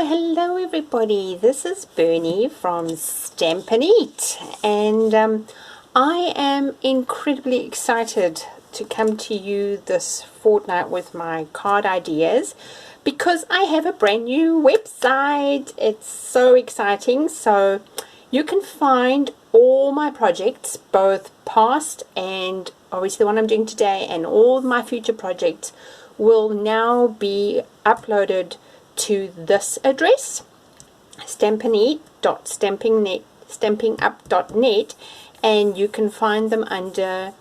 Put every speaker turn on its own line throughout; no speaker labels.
Hello everybody, this is Bernie from Stampin' Up, and I am incredibly excited to come to you this fortnight with my card ideas because I have a brand new website. It's so exciting. So you can find all my projects, both past and obviously the one I'm doing today, and all my future projects will now be uploaded to this address, stampinup.net, and you can find them under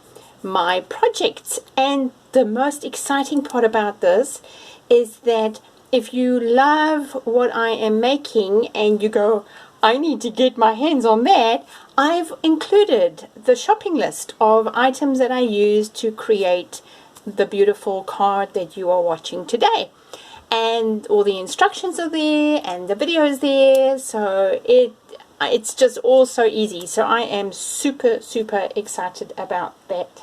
my projects. And the most exciting part about this is that if you love what I am making and you go, I need to get my hands on that, I've included the shopping list of items that I use to create the beautiful card that you are watching today. And all the instructions are there and the videos there, so it's just all so easy. So I am super excited about that.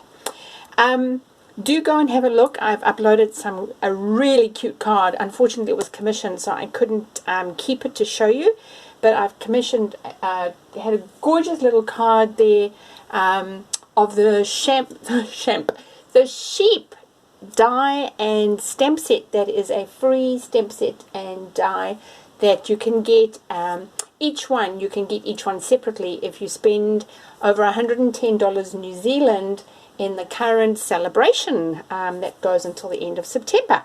Do go and have a look. I've uploaded a really cute card. Unfortunately it was commissioned, so I couldn't keep it to show you, but I've commissioned had a gorgeous little card there of the sheep die and stamp set. That is a free stamp set and die that you can get. Each one, you can get each one separately if you spend over $110 New Zealand in the current celebration that goes until the end of September.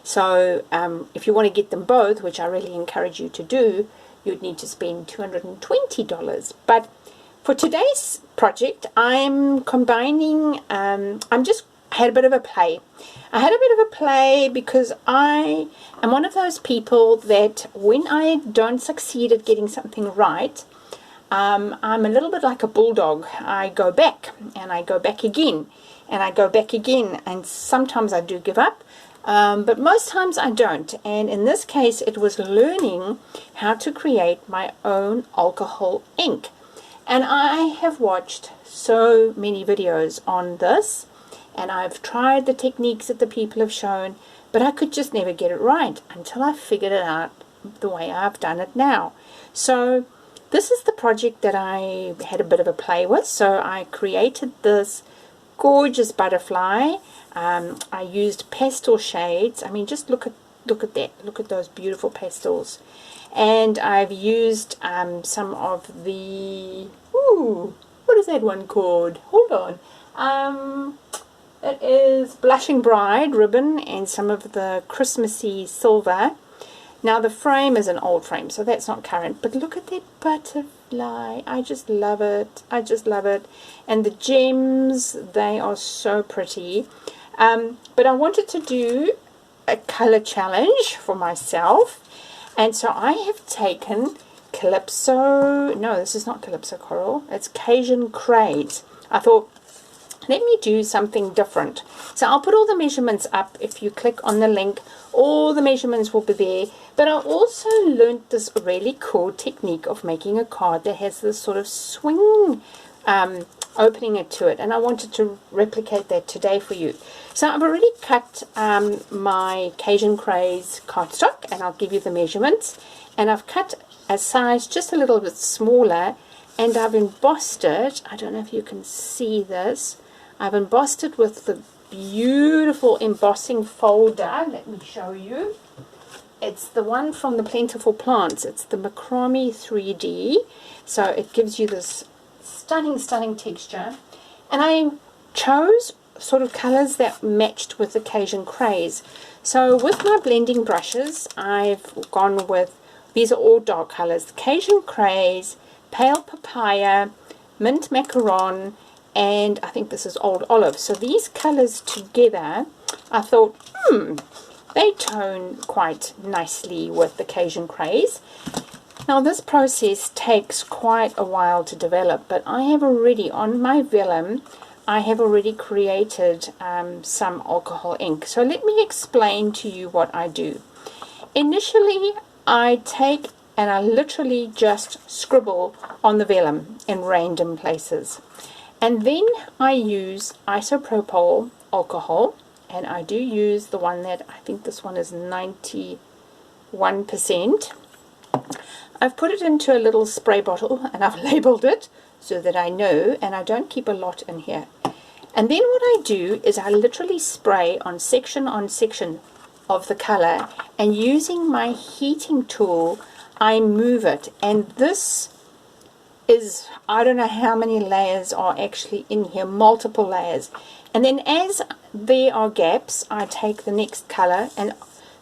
So if you want to get them both, which I really encourage you to do, you'd need to spend $220. But for today's project, I'm combining, I had a bit of a play. I had a bit of a play because I am one of those people that when I don't succeed at getting something right, I'm a little bit like a bulldog. I go back and I go back again and I go back again, and sometimes I do give up, but most times I don't. And in this case it was learning how to create my own alcohol ink. And I have watched so many videos on this, and I've tried the techniques that the people have shown, but I could just never get it right until I figured it out the way I've done it now. So this is the project that I had a bit of a play with. So I created this gorgeous butterfly. I used pastel shades. I mean, just look at that. Look at those beautiful pastels. And I've used some of the, what is that one called? Hold on. It is Blushing Bride ribbon and some of the Christmassy silver. Now the frame is an old frame, so that's not current, but look at that butterfly. I just love it. I just love it. And the gems, they are so pretty. But I wanted to do a color challenge for myself, and so I have taken Calypso, no, this is not Calypso Coral, it's Cajun Craze. I thought, let me do something different. So I'll put all the measurements up. If you click on the link, all the measurements will be there. But I also learned this really cool technique of making a card that has this sort of swing opening it to it, and I wanted to replicate that today for you. So I've already cut my Cajun Craze cardstock, and I'll give you the measurements. And I've cut a size just a little bit smaller, and I've embossed it. I don't know if you can see this. I've embossed it with the beautiful embossing folder. Let me show you. It's the one from the Plentiful Plants. It's the Macrame 3D. So it gives you this stunning texture. And I chose sort of colors that matched with the Cajun Craze. So with my blending brushes, I've gone with, these are all dark colors, Cajun Craze, Pale Papaya, Mint Macaron, and I think this is Old Olive. So these colors together, I thought, they tone quite nicely with the Cajun Craze. Now this process takes quite a while to develop, but I have already, on my vellum, I have already created some alcohol ink. So let me explain to you what I do. Initially, I take and I literally just scribble on the vellum in random places. And then I use isopropyl alcohol, and I do use the one that, I think this one is 90 1%. I've put it into a little spray bottle and I've labeled it so that I know, and I don't keep a lot in here. And then what I do is I literally spray on section of the color, and using my heating tool I move it, and this is, I don't know how many layers are actually in here, multiple layers. And then as there are gaps, I take the next color, and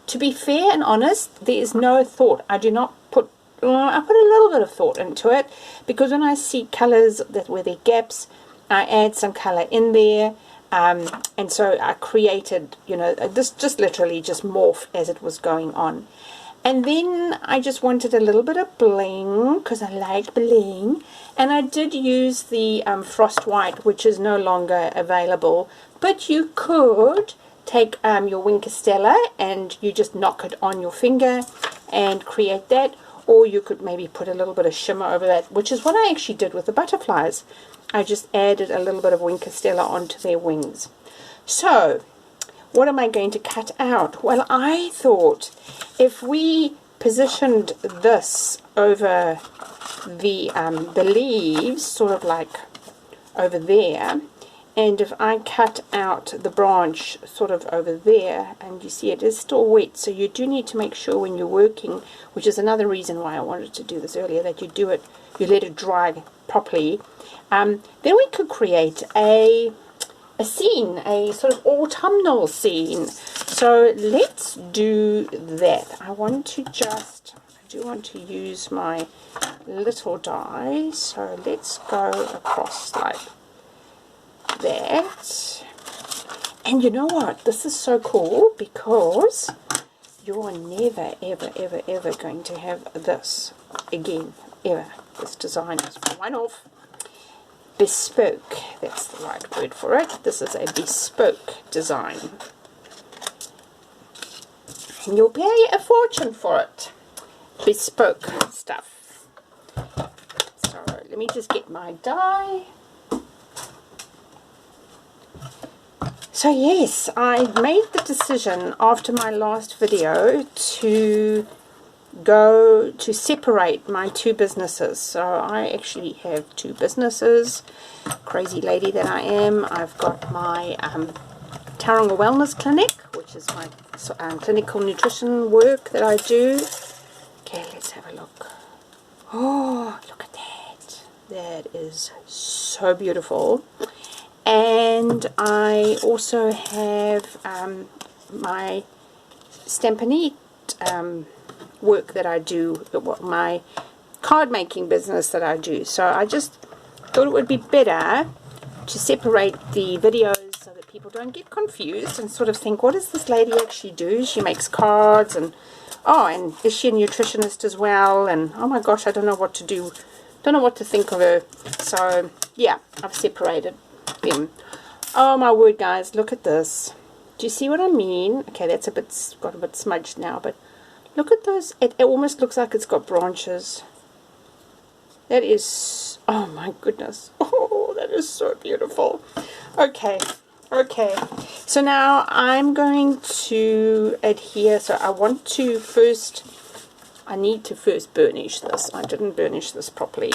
to be fair and honest, there is no thought. I do not put, I put a little bit of thought into it, because when I see colors that where there are gaps, I add some color in there, and so I created, you know, this just literally just morphed as it was going on. And then I just wanted a little bit of bling, because I like bling, and I did use the frost white, which is no longer available, but you could take your Wink Stella and you just knock it on your finger and create that, or you could maybe put a little bit of shimmer over that, which is what I actually did with the butterflies. I just added a little bit of Wink Stella onto their wings. So what am I going to cut out? Well, I thought if we positioned this over the leaves, sort of like over there, and if I cut out the branch sort of over there, and you see it is still wet, so you do need to make sure when you're working, which is another reason why I wanted to do this earlier, that you do it, you let it dry properly. Then we could create a scene, a sort of autumnal scene. So let's do that. I do want to use my little die, so let's go across like that. And you know what, this is so cool, because you're never ever going to have this again, ever. This design is one off. Bespoke, that's the right word for it. This is a bespoke design, and you'll pay a fortune for it. Bespoke stuff. So let me just get my die. So yes, I made the decision after my last video to go to separate my two businesses. So I actually have two businesses, crazy lady that I am. I've got my Tauranga Wellness Clinic, which is my clinical nutrition work that I do. Okay, let's have a look. Oh, look at that. That is so beautiful. And I also have my Stampin Up work that I do, my card making business that I do. So I just thought it would be better to separate the videos so that people don't get confused and sort of think, what does this lady actually do? She makes cards, and oh, and is she a nutritionist as well? And oh my gosh, I don't know what to do, don't know what to think of her. So yeah, I've separated them. Oh my word, guys, look at this. Do you see what I mean? Okay, that's got a bit smudged now, but look at those. It almost looks like it's got branches. That is, oh my goodness. Oh, that is so beautiful. Okay. So now I'm going to adhere. So I need to first burnish this. I didn't burnish this properly.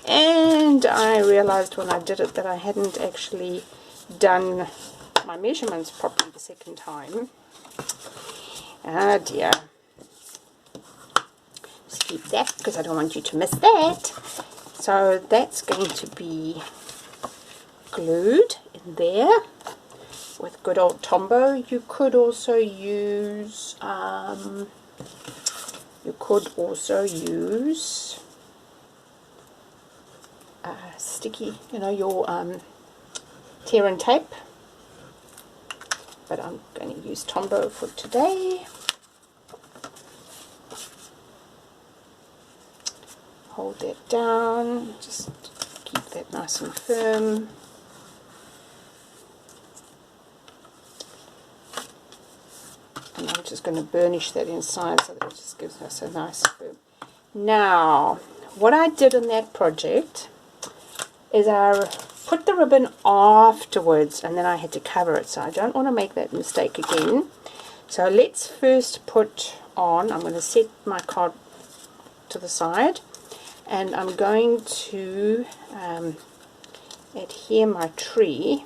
And I realized when I did it that I hadn't actually done my measurements properly the second time. Ah dear. Just keep that because I don't want you to miss that. So that's going to be glued in there with good old Tombow. You could also use sticky, you know, your tear and tape, but I'm going to use Tombow for today. Hold that down, just keep that nice and firm. And I'm just going to burnish that inside so that it just gives us a nice firm. Now, what I did in that project is I put the ribbon afterwards, and then I had to cover it, so I don't want to make that mistake again. So let's first put on, I'm going to set my card to the side, and I'm going to adhere my tree.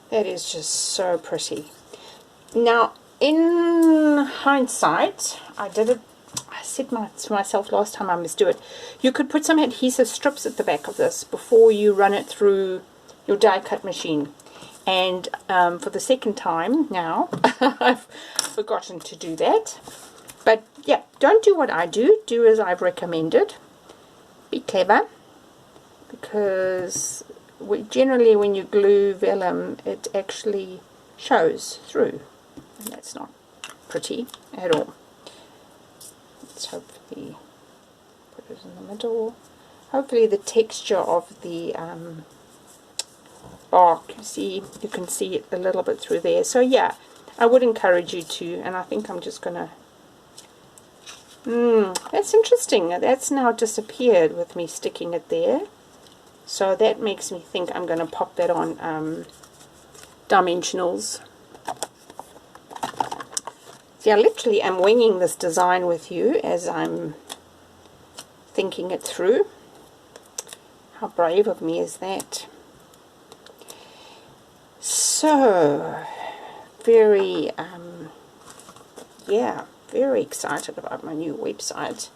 That is just so pretty. Now, in hindsight, I said to myself last time I must do it. You could put some adhesive strips at the back of this before you run it through your die cut machine. And for the second time now, I've forgotten to do that. But yeah, don't do what I do. Do as I've recommended. Be clever. Because generally when you glue vellum, it actually shows through. And that's not pretty at all. Let's hopefully put it in the middle. Hopefully the texture of the bark, you can see it a little bit through there. So yeah, I would encourage you to, and I think I'm just gonna that's interesting. That's now disappeared with me sticking it there. So that makes me think I'm going to pop that on dimensionals. See, I literally am winging this design with you as I'm thinking it through. How brave of me is that? So, very, yeah, very excited about my new website.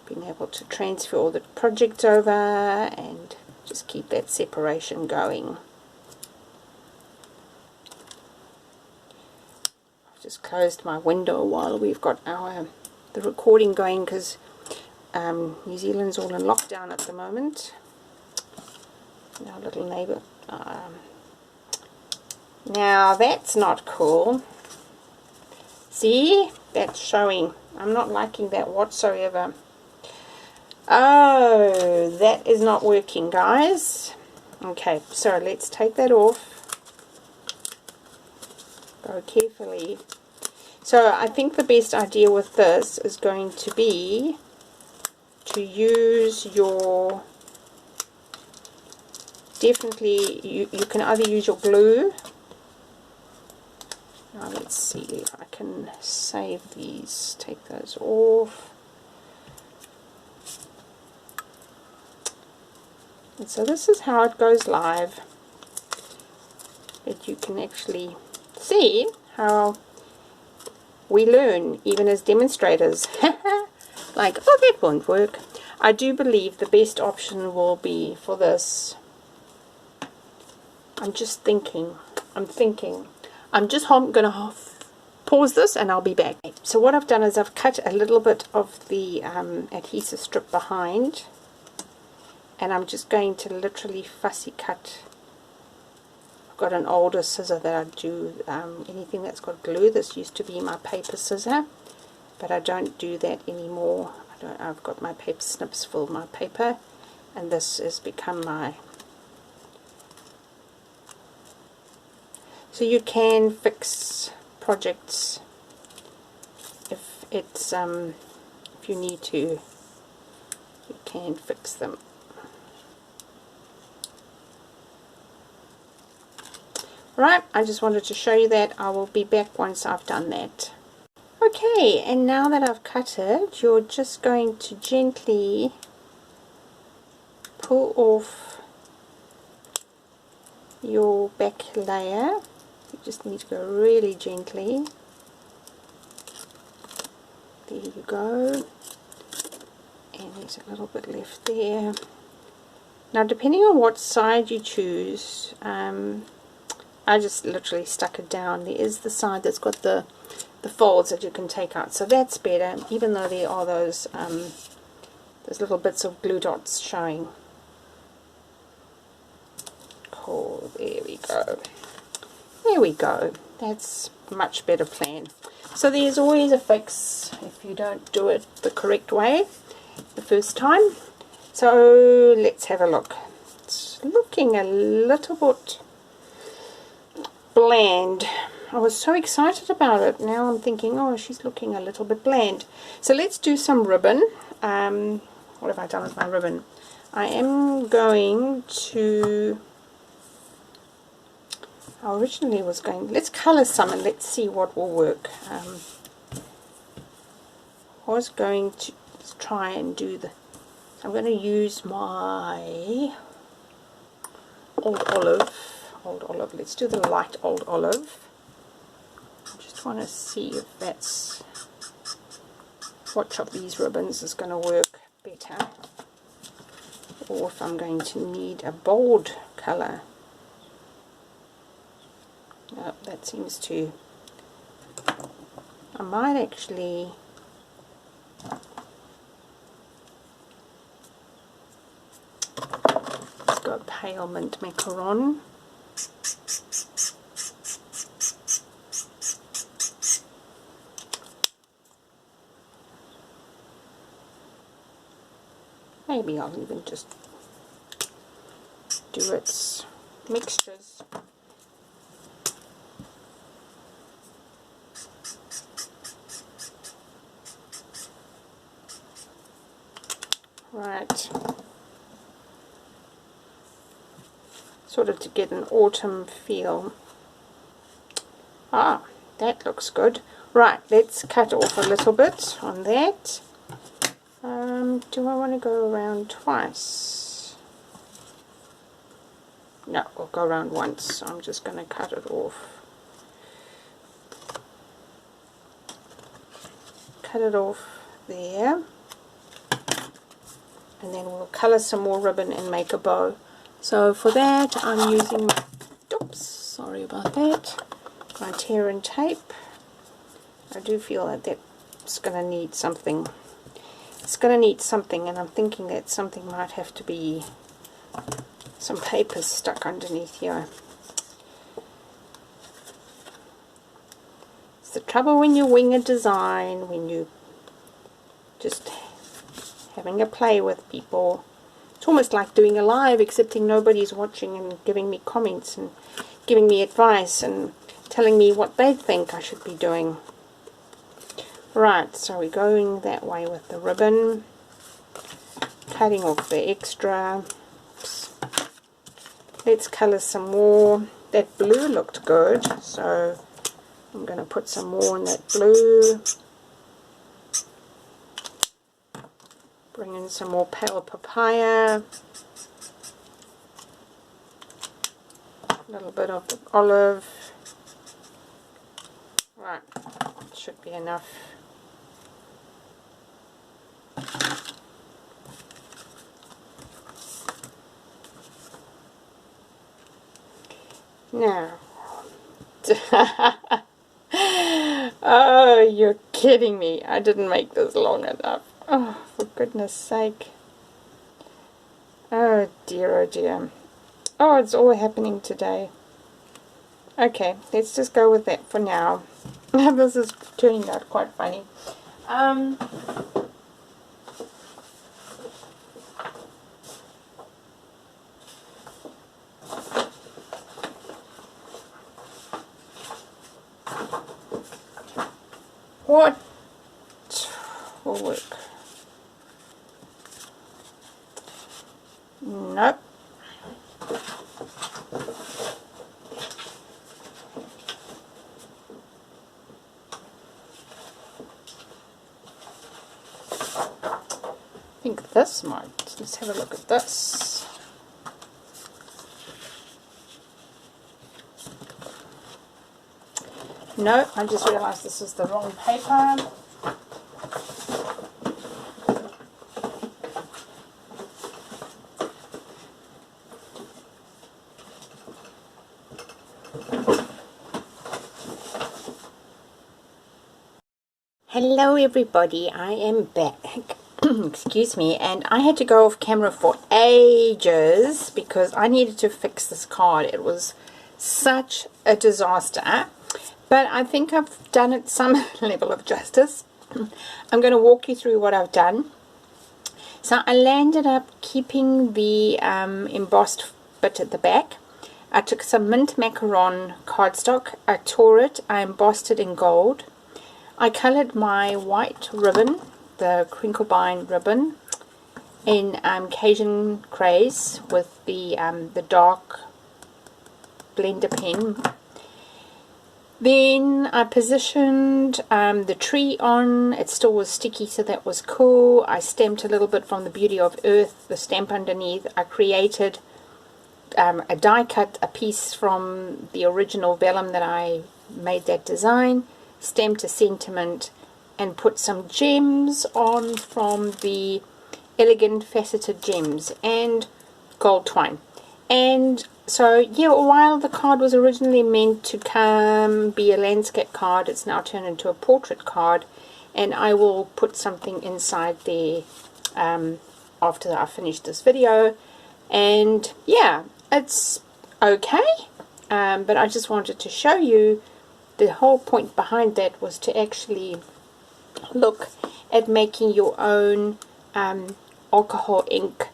Being able to transfer all the projects over and just keep that separation going. I've just closed my window while we've got the recording going, because New Zealand's all in lockdown at the moment. Our little neighbour. Now that's not cool. See, that's showing. I'm not liking that whatsoever. Oh, that is not working, guys. Okay, so let's take that off. Go carefully. So I think the best idea with this is going to be to use your, definitely you can either use your glue. Now let's see if I can save these, take those off. And so this is how it goes live. That you can actually see how we learn, even as demonstrators. Like, oh, that won't work. I do believe the best option will be for this. I'm just thinking. I'm just going to pause this and I'll be back. So what I've done is I've cut a little bit of the adhesive strip behind. And I'm just going to literally fussy cut. I've got an older scissor that I do anything that's got glue. This used to be my paper scissor, but I don't do that anymore. I've got my paper snips full of my paper, and this has become my. So you can fix projects if it's if you need to. You can fix them. Right, I just wanted to show you that. I will be back once I've done that. Okay, and now that I've cut it, you're just going to gently pull off your back layer. You just need to go really gently. There you go. And there's a little bit left there. Now, depending on what side you choose, I just literally stuck it down. There is the side that's got the folds that you can take out, so that's better, even though there are those little bits of glue dots showing. Oh, there we go. There we go. That's a much better plan. So there's always a fix if you don't do it the correct way the first time. So let's have a look. It's looking a little bit bland. I was so excited about it. Now I'm thinking, oh, she's looking a little bit bland. So let's do some ribbon. What have I done with my ribbon? I am going to I originally was going, let's colour some and let's see what will work. I was going to try and do the, I'm going to use my old olive, let's do the light old olive. I just want to see if that's, which of these ribbons is going to work better, or if I'm going to need a bold colour. Oh, that seems to, I might actually, let's go pale mint macaron. Maybe I'll even just do its mixtures. Right, sort of to get an autumn feel. Ah, that looks good. Right, let's cut off a little bit on that. Do I want to go around twice? No, we'll go around once. So I'm just going to cut it off. Cut it off there. And then we'll colour some more ribbon and make a bow. So for that I'm using my, oops, sorry about that, my tear and tape. I do feel that that's going to need something. It's going to need something, and I'm thinking that something might have to be some papers stuck underneath here. It's the trouble when you wing a design, when you just having a play with people. It's almost like doing a live, excepting nobody's watching and giving me comments and giving me advice and telling me what they think I should be doing. Right, so we're going that way with the ribbon, cutting off the extra. Oops. Let's colour some more. That blue looked good, so I'm going to put some more in that blue. Bring in some more pale papaya. A little bit of the olive. Right, should be enough. Now, oh, you're kidding me. I didn't make this long enough. Oh, for goodness sake. Oh dear, oh dear. Oh, it's all happening today. Okay, let's just go with that for now. This is turning out quite funny. What will work? Nope. I think this might. Let's have a look at this. No, I just realized this is the wrong paper. Hello everybody, I am back. Excuse me, and I had to go off camera for ages because I needed to fix this card. It was such a disaster, but I think I've done it some level of justice. I'm going to walk you through what I've done. So I landed up keeping the embossed bit at the back. I took some mint macaron cardstock, I tore it, I embossed it in gold. I coloured my white ribbon, the crinkle bind ribbon, in Cajun Craze with the dark blender pen. Then I positioned the tree on. It still was sticky, so that was cool. I stamped a little bit from the Beauty of Earth, the stamp underneath. I created a die cut, a piece from the original vellum that I made that design, stamped a sentiment, and put some gems on from the Elegant Faceted Gems and gold twine. And so, yeah, while the card was originally meant to be a landscape card, it's now turned into a portrait card, and I will put something inside there after I finish this video. And yeah, it's okay, but I just wanted to show you the whole point behind that was to actually look at making your own alcohol ink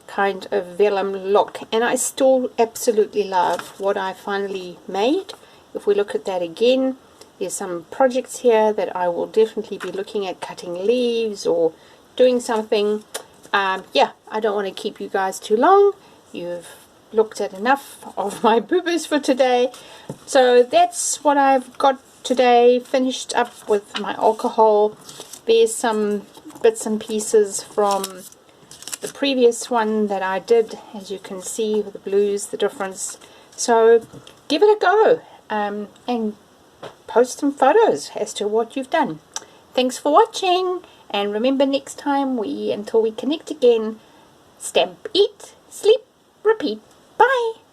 kind of vellum look, and I still absolutely love what I finally made. If we look at that again, there's some projects here that I will definitely be looking at, cutting leaves or doing something. Yeah, I don't want to keep you guys too long. You've looked at enough of my boo-boos for today. So that's what I've got today, finished up with my alcohol. There's some bits and pieces from the previous one that I did, as you can see with the blues, the difference. So give it a go and post some photos as to what you've done. Thanks for watching, and remember, next time until we connect again, stamp, eat, sleep, repeat. Bye.